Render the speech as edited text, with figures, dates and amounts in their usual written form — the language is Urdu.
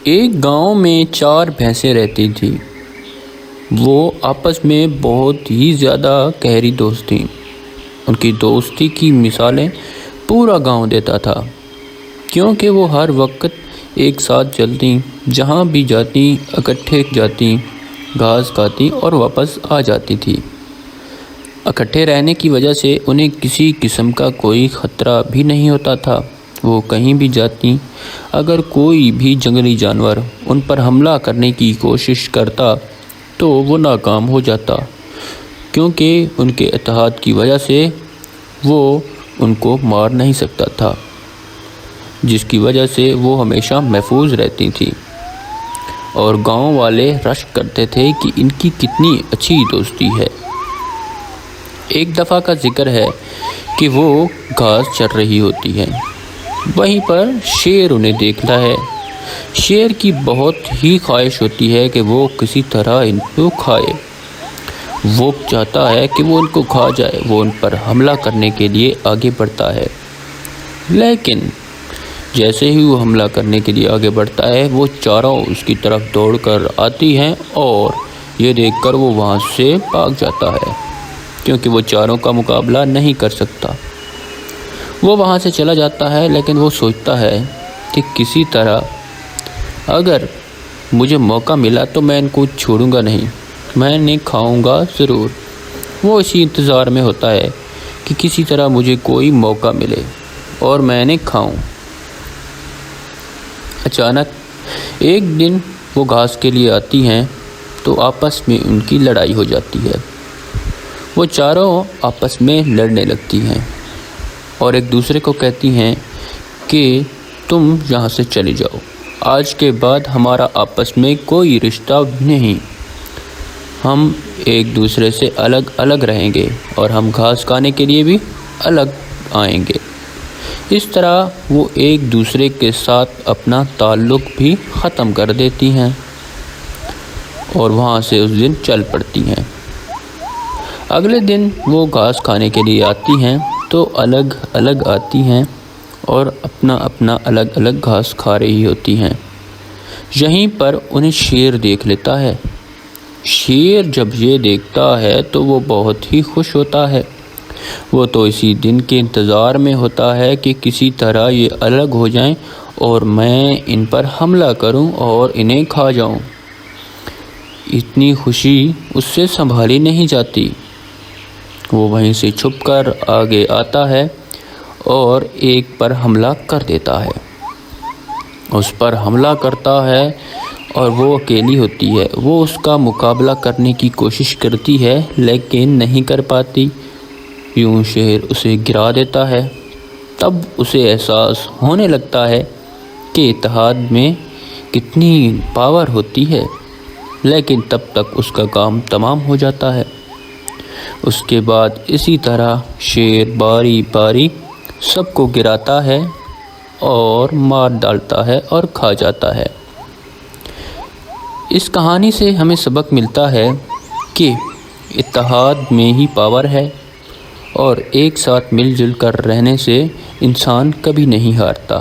ایک گاؤں میں 4 بھینسیں رہتی تھیں۔ وہ آپس میں بہت ہی زیادہ گہری دوست تھیں۔ ان کی دوستی کی مثالیں پورا گاؤں دیتا تھا، کیونکہ وہ ہر وقت ایک ساتھ چلتیں، جہاں بھی جاتی اکٹھے جاتی، گھاس کھاتی اور واپس آ جاتی تھی۔ اکٹھے رہنے کی وجہ سے انہیں کسی قسم کا کوئی خطرہ بھی نہیں ہوتا تھا۔ وہ کہیں بھی جاتی، اگر کوئی بھی جنگلی جانور ان پر حملہ کرنے کی کوشش کرتا تو وہ ناکام ہو جاتا، کیونکہ ان کے اتحاد کی وجہ سے وہ ان کو مار نہیں سکتا تھا، جس کی وجہ سے وہ ہمیشہ محفوظ رہتی تھی، اور گاؤں والے رشک کرتے تھے کہ ان کی کتنی اچھی دوستی ہے۔ ایک دفعہ کا ذکر ہے کہ وہ گھاس چر رہی ہوتی ہیں، وہیں پر شیر انہیں دیکھتا ہے۔ شیر کی بہت ہی خواہش ہوتی ہے کہ وہ کسی طرح ان کو کھائے۔ وہ چاہتا ہے کہ وہ ان کو کھا جائے۔ وہ ان پر حملہ کرنے کے لیے آگے بڑھتا ہے، لیکن جیسے ہی وہ حملہ کرنے کے لیے آگے بڑھتا ہے، وہ چاروں اس کی طرف دوڑ کر آتی ہیں اور یہ دیکھ کر وہ وہاں سے بھاگ جاتا ہے، کیونکہ وہ چاروں کا مقابلہ نہیں کر سکتا۔ وہ وہاں سے چلا جاتا ہے، لیکن وہ سوچتا ہے کہ کسی طرح اگر مجھے موقع ملا تو میں ان کو چھوڑوں گا نہیں، میں انہیں کھاؤں گا ضرور۔ وہ اسی انتظار میں ہوتا ہے کہ کسی طرح مجھے کوئی موقع ملے اور میں انہیں کھاؤں۔ اچانک ایک دن وہ گھاس کے لیے آتی ہیں تو آپس میں ان کی لڑائی ہو جاتی ہے۔ وہ چاروں آپس میں لڑنے لگتی ہیں اور ایک دوسرے کو کہتی ہیں کہ تم یہاں سے چلے جاؤ، آج کے بعد ہمارا آپس میں کوئی رشتہ نہیں، ہم ایک دوسرے سے الگ الگ رہیں گے اور ہم گھاس کھانے کے لیے بھی الگ آئیں گے۔ اس طرح وہ ایک دوسرے کے ساتھ اپنا تعلق بھی ختم کر دیتی ہیں اور وہاں سے اس دن چل پڑتی ہیں۔ اگلے دن وہ گھاس کھانے کے لیے آتی ہیں تو الگ الگ آتی ہیں اور اپنا الگ الگ گھاس کھا رہی ہوتی ہیں۔ یہیں پر انہیں شیر دیکھ لیتا ہے۔ شیر جب یہ دیکھتا ہے تو وہ بہت ہی خوش ہوتا ہے۔ وہ تو اسی دن کے انتظار میں ہوتا ہے کہ کسی طرح یہ الگ ہو جائیں اور میں ان پر حملہ کروں اور انہیں کھا جاؤں۔ اتنی خوشی اس سے سنبھالی نہیں جاتی۔ وہ وہیں سے چھپ کر آگے آتا ہے اور ایک پر حملہ کر دیتا ہے۔ اس پر حملہ کرتا ہے اور وہ اکیلی ہوتی ہے۔ وہ اس کا مقابلہ کرنے کی کوشش کرتی ہے لیکن نہیں کر پاتی۔ یوں شیر اسے گرا دیتا ہے۔ تب اسے احساس ہونے لگتا ہے کہ اتحاد میں کتنی پاور ہوتی ہے، لیکن تب تک اس کا کام تمام ہو جاتا ہے۔ اس کے بعد اسی طرح شیر باری باری سب کو گراتا ہے اور مار ڈالتا ہے اور کھا جاتا ہے۔ اس کہانی سے ہمیں سبق ملتا ہے کہ اتحاد میں ہی پاور ہے، اور ایک ساتھ مل جل کر رہنے سے انسان کبھی نہیں ہارتا۔